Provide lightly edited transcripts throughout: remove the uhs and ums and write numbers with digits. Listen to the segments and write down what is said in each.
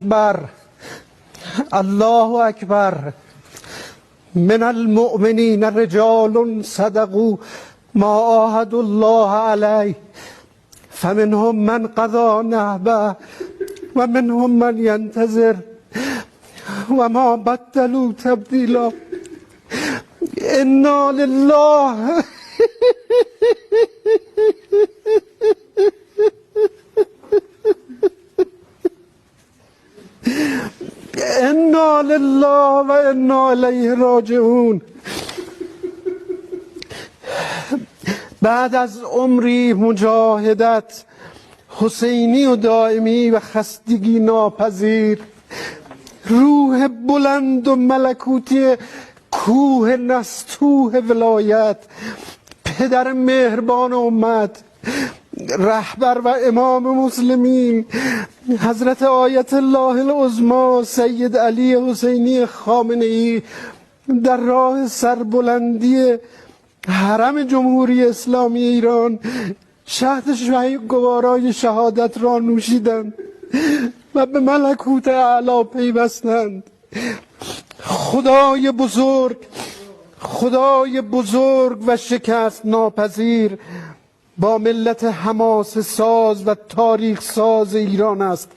اکبر الله اکبر من المؤمنین رجال صدقوا ما عاهدوا الله علیه فمنهم من قضى نحبه و منهم من ینتظر و ما بدلوا تبدیلا. انا لله انا لله و انا الیه راجعون. بعد از عمری مجاهدت حسینی و دائمی و خستگی ناپذیر، روح بلند و ملکوتی کوه نستوه ولایت، پدر مهربان امت، رهبر و امام مسلمین حضرت آیت الله العظمی سید علی حسینی خامنه‌ای در راه سربلندی حرم جمهوری اسلامی ایران شهد گوارای شهادت را نوشیدند و به ملکوت اعلی پیوستند. خدای بزرگ و شکست ناپذیر با ملت حماسه ساز و تاریخ ساز ایران است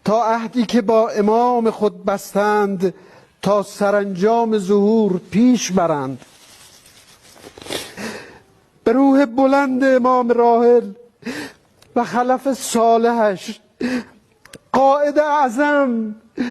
تا عهدی که با امام خود بستند تا سرانجام ظهور پیش برند. به روح بلند امام راحل و خلف صالحش، قائد اعظم